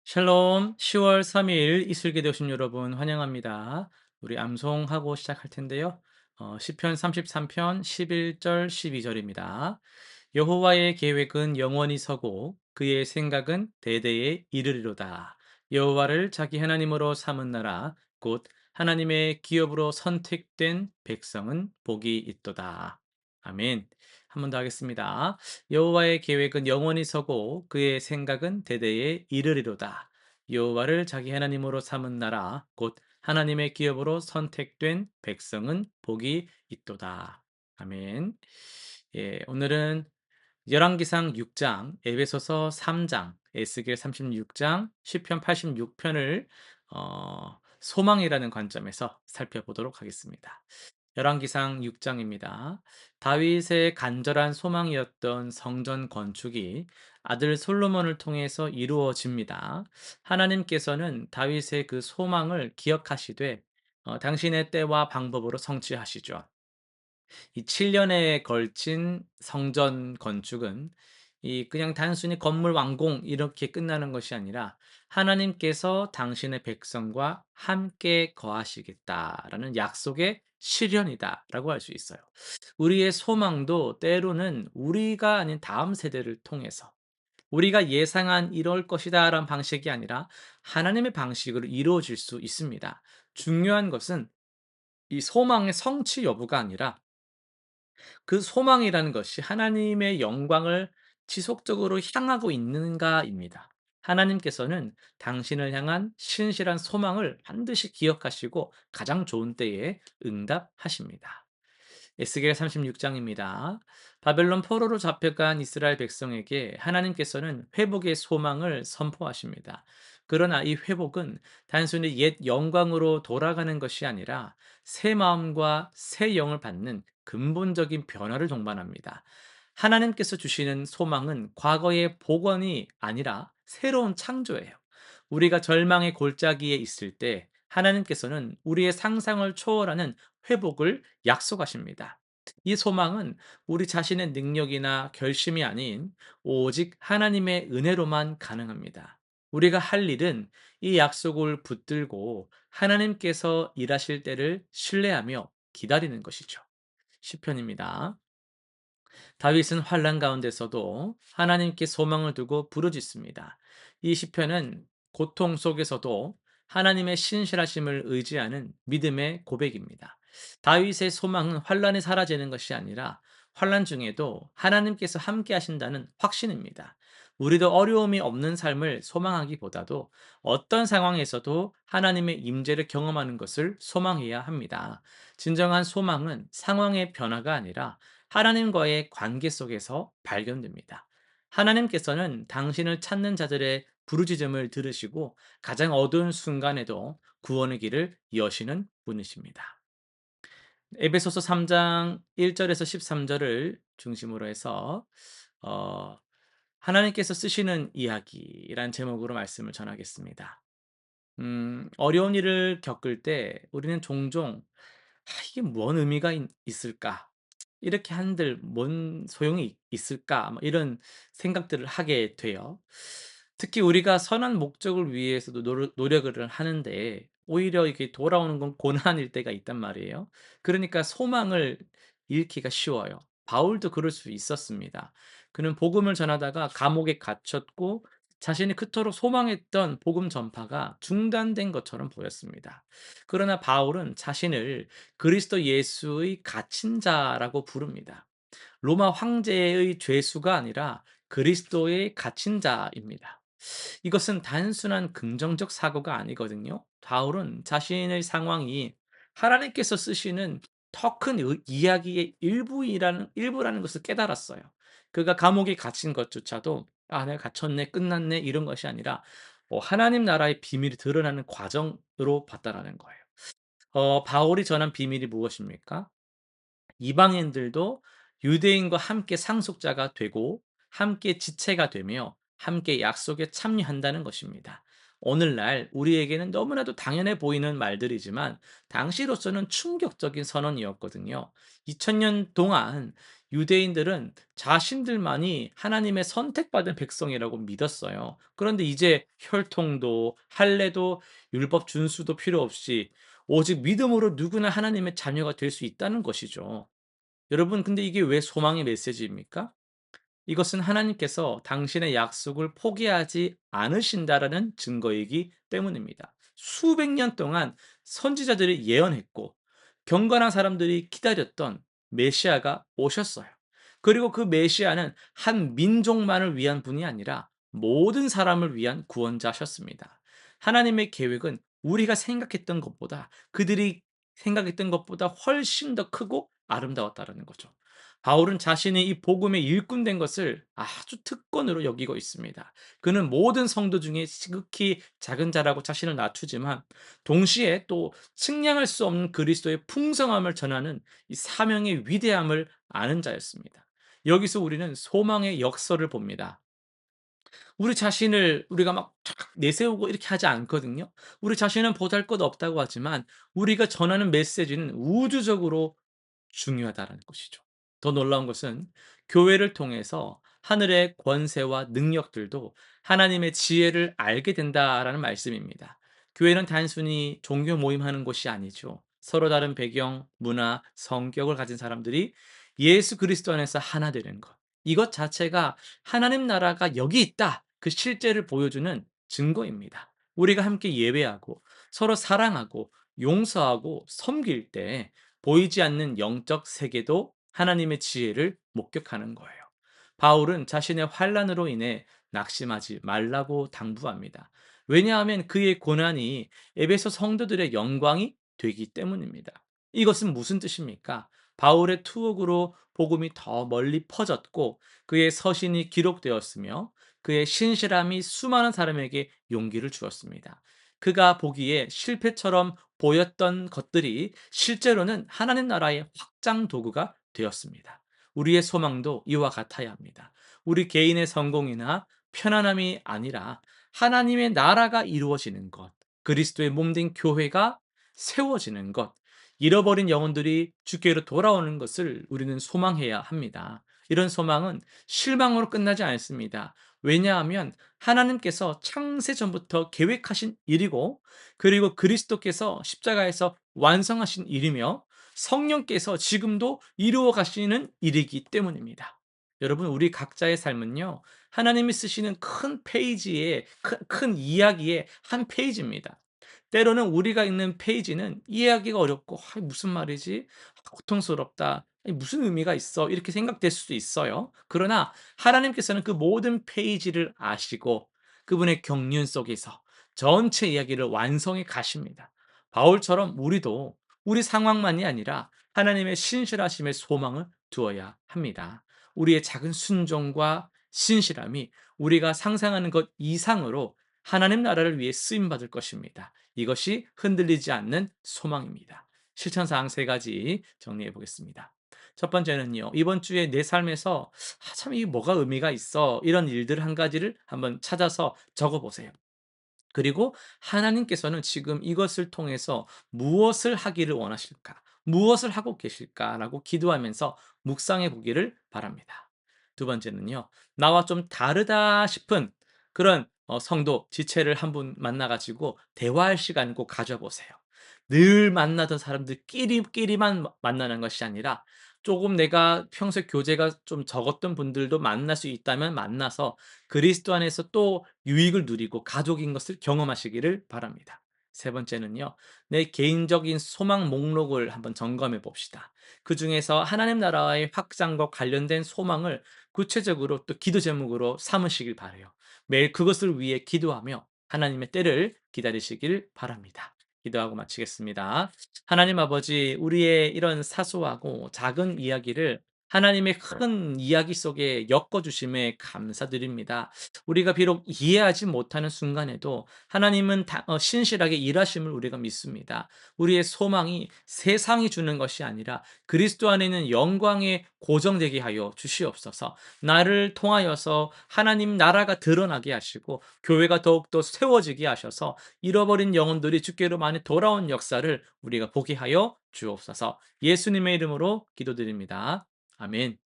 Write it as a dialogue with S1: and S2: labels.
S1: 샬롬, 10월 3일 이슬기 되신 여러분 환영합니다. 우리 암송하고 시작할 텐데요. 시편 33편 11절 12절입니다. 여호와의 계획은 영원히 서고 그의 생각은 대대에 이르리로다. 여호와를 자기 하나님으로 삼은 나라 곧 하나님의 기업으로 선택된 백성은 복이 있도다. 아멘. 한 번 더 하겠습니다. 여호와의 계획은 영원히 서고 그의 생각은 대대에 이르리로다. 여호와를 자기 하나님으로 삼은 나라 곧 하나님의 기업으로 선택된 백성은 복이 있도다. 아멘. 예, 오늘은 열왕기상 6장, 에베소서 3장, 에스겔 36장, 시편 86편을 소망이라는 관점에서 살펴보도록 하겠습니다. 열왕기상 6장입니다. 다윗의 간절한 소망이었던 성전 건축이 아들 솔로몬을 통해서 이루어집니다. 하나님께서는 다윗의 그 소망을 기억하시되 당신의 때와 방법으로 성취하시죠. 이 7년에 걸친 성전 건축은 이 그냥 단순히 건물 완공 이렇게 끝나는 것이 아니라 하나님께서 당신의 백성과 함께 거하시겠다라는 약속의 실현이다라고 할 수 있어요. 우리의 소망도 때로는 우리가 아닌 다음 세대를 통해서 우리가 예상한 이럴 것이다라는 방식이 아니라 하나님의 방식으로 이루어질 수 있습니다. 중요한 것은 이 소망의 성취 여부가 아니라 그 소망이라는 것이 하나님의 영광을 지속적으로 향하고 있는가입니다. 하나님께서는 당신을 향한 신실한 소망을 반드시 기억하시고 가장 좋은 때에 응답하십니다. 에스겔 36장입니다. 바벨론 포로로 잡혀간 이스라엘 백성에게 하나님께서는 회복의 소망을 선포하십니다. 그러나 이 회복은 단순히 옛 영광으로 돌아가는 것이 아니라 새 마음과 새 영을 받는 근본적인 변화를 동반합니다. 하나님께서 주시는 소망은 과거의 복원이 아니라 새로운 창조예요. 우리가 절망의 골짜기에 있을 때 하나님께서는 우리의 상상을 초월하는 회복을 약속하십니다. 이 소망은 우리 자신의 능력이나 결심이 아닌 오직 하나님의 은혜로만 가능합니다. 우리가 할 일은 이 약속을 붙들고 하나님께서 일하실 때를 신뢰하며 기다리는 것이죠. 시편입니다. 다윗은 환란 가운데서도 하나님께 소망을 두고 부르짖습니다. 이 시편은 고통 속에서도 하나님의 신실하심을 의지하는 믿음의 고백입니다. 다윗의 소망은 환란이 사라지는 것이 아니라 환란 중에도 하나님께서 함께 하신다는 확신입니다. 우리도 어려움이 없는 삶을 소망하기보다도 어떤 상황에서도 하나님의 임재를 경험하는 것을 소망해야 합니다. 진정한 소망은 상황의 변화가 아니라 하나님과의 관계 속에서 발견됩니다. 하나님께서는 당신을 찾는 자들의 부르짖음을 들으시고 가장 어두운 순간에도 구원의 길을 여시는 분이십니다. 에베소서 3장 1절에서 13절을 중심으로 해서 어, 하나님께서 쓰시는 이야기란 제목으로 말씀을 전하겠습니다. 어려운 일을 겪을 때 우리는 종종 '이게 뭔 의미가 있을까? 이렇게 한들 뭔 소용이 있을까?' 뭐 이런 생각들을 하게 돼요. 특히 우리가 선한 목적을 위해서도 노력을 하는데 오히려 이게 돌아오는 건 고난일 때가 있단 말이에요. 그러니까 소망을 잃기가 쉬워요. 바울도 그럴 수 있었습니다. 그는 복음을 전하다가 감옥에 갇혔고 자신이 그토록 소망했던 복음 전파가 중단된 것처럼 보였습니다. 그러나 바울은 자신을 그리스도 예수의 갇힌 자라고 부릅니다. 로마 황제의 죄수가 아니라 그리스도의 갇힌 자입니다. 이것은 단순한 긍정적 사고가 아니거든요. 바울은 자신의 상황이 하나님께서 쓰시는 더 큰 이야기의 일부라는 것을 깨달았어요. 그가 감옥에 갇힌 것조차도 '아 내가 갇혔네. 끝났네.' 이런 것이 아니라 하나님 나라의 비밀이 드러나는 과정으로 봤다라는 거예요. 바울이 전한 비밀이 무엇입니까? 이방인들도 유대인과 함께 상속자가 되고 함께 지체가 되며 함께 약속에 참여한다는 것입니다. 오늘날 우리에게는 너무나도 당연해 보이는 말들이지만 당시로서는 충격적인 선언이었거든요. 2000년 동안 유대인들은 자신들만이 하나님의 선택받은 백성이라고 믿었어요. 그런데 이제 혈통도 할례도 율법 준수도 필요 없이 오직 믿음으로 누구나 하나님의 자녀가 될 수 있다는 것이죠. 여러분, 근데 이게 왜 소망의 메시지입니까? 이것은 하나님께서 당신의 약속을 포기하지 않으신다라는 증거이기 때문입니다. 수백 년 동안 선지자들이 예언했고 경건한 사람들이 기다렸던 메시아가 오셨어요. 그리고 그 메시아는 한 민족만을 위한 분이 아니라 모든 사람을 위한 구원자셨습니다. 하나님의 계획은 우리가 생각했던 것보다, 그들이 생각했던 것보다 훨씬 더 크고 아름다웠다는 거죠. 바울은 자신이 이 복음의 일꾼 된 것을 아주 특권으로 여기고 있습니다. 그는 모든 성도 중에 지극히 작은 자라고 자신을 낮추지만 동시에 또 측량할 수 없는 그리스도의 풍성함을 전하는 이 사명의 위대함을 아는 자였습니다. 여기서 우리는 소망의 역설을 봅니다. 우리 자신을 우리가 막 내세우고 이렇게 하지 않거든요. 우리 자신은 보잘것없다고 하지만 우리가 전하는 메시지는 우주적으로 중요하다라는 것이죠. 더 놀라운 것은 교회를 통해서 하늘의 권세와 능력들도 하나님의 지혜를 알게 된다라는 말씀입니다. 교회는 단순히 종교 모임하는 곳이 아니죠. 서로 다른 배경, 문화, 성격을 가진 사람들이 예수 그리스도 안에서 하나 되는 것. 이것 자체가 하나님 나라가 여기 있다. 그 실제를 보여주는 증거입니다. 우리가 함께 예배하고 서로 사랑하고 용서하고 섬길 때 보이지 않는 영적 세계도 하나님의 지혜를 목격하는 거예요. 바울은 자신의 환란으로 인해 낙심하지 말라고 당부합니다. 왜냐하면 그의 고난이 에베소 성도들의 영광이 되기 때문입니다. 이것은 무슨 뜻입니까? 바울의 투옥으로 복음이 더 멀리 퍼졌고 그의 서신이 기록되었으며 그의 신실함이 수많은 사람에게 용기를 주었습니다. 그가 보기에 실패처럼 보였던 것들이 실제로는 하나님 나라의 확장 도구가 되었습니다. 우리의 소망도 이와 같아야 합니다. 우리 개인의 성공이나 편안함이 아니라 하나님의 나라가 이루어지는 것, 그리스도의 몸된 교회가 세워지는 것, 잃어버린 영혼들이 주께로 돌아오는 것을 우리는 소망해야 합니다. 이런 소망은 실망으로 끝나지 않습니다. 왜냐하면 하나님께서 창세 전부터 계획하신 일이고 그리고 그리스도께서 십자가에서 완성하신 일이며 성령께서 지금도 이루어 가시는 일이기 때문입니다. 여러분, 우리 각자의 삶은요, 하나님이 쓰시는 큰 페이지의, 큰 이야기의 한 페이지입니다. 때로는 우리가 읽는 페이지는 이해하기가 어렵고, 무슨 말이지? 고통스럽다. 아니, 무슨 의미가 있어? 이렇게 생각될 수도 있어요. 그러나 하나님께서는 그 모든 페이지를 아시고 그분의 경륜 속에서 전체 이야기를 완성해 가십니다. 바울처럼 우리도 우리 상황만이 아니라 하나님의 신실하심에 소망을 두어야 합니다. 우리의 작은 순종과 신실함이 우리가 상상하는 것 이상으로 하나님 나라를 위해 쓰임 받을 것입니다. 이것이 흔들리지 않는 소망입니다. 실천 사항 세 가지 정리해 보겠습니다. 첫 번째는요. 이번 주에 내 삶에서 참 이게 뭐가 의미가 있어. 이런 일들 한 가지를 한번 찾아서 적어 보세요. 그리고 하나님께서는 지금 이것을 통해서 무엇을 하기를 원하실까? 무엇을 하고 계실까라고 기도하면서 묵상해 보기를 바랍니다. 두 번째는요. 나와 좀 다르다 싶은 그런 성도, 지체를 한 분 만나 가지고 대화할 시간 꼭 가져 보세요. 늘 만나던 사람들끼리만 만나는 것이 아니라 조금 내가 평소에 교제가 좀 적었던 분들도 만날 수 있다면 만나서 그리스도 안에서 또 유익을 누리고 가족인 것을 경험하시기를 바랍니다. 세 번째는요. 내 개인적인 소망 목록을 한번 점검해 봅시다. 그중에서 하나님 나라의 확장과 관련된 소망을 구체적으로 또 기도 제목으로 삼으시길 바라요. 매일 그것을 위해 기도하며 하나님의 때를 기다리시길 바랍니다. 기도하고 마치겠습니다. 하나님 아버지, 우리의 이런 사소하고 작은 이야기를 하나님의 큰 이야기 속에 엮어 주심에 감사드립니다. 우리가 비록 이해하지 못하는 순간에도 하나님은 신실하게 일하심을 우리가 믿습니다. 우리의 소망이 세상이 주는 것이 아니라 그리스도 안에 있는 영광에 고정되게 하여 주시옵소서. 나를 통하여서 하나님 나라가 드러나게 하시고 교회가 더욱더 세워지게 하셔서 잃어버린 영혼들이 주께로 많이 돌아온 역사를 우리가 보게 하여 주옵소서. 예수님의 이름으로 기도드립니다. 아멘.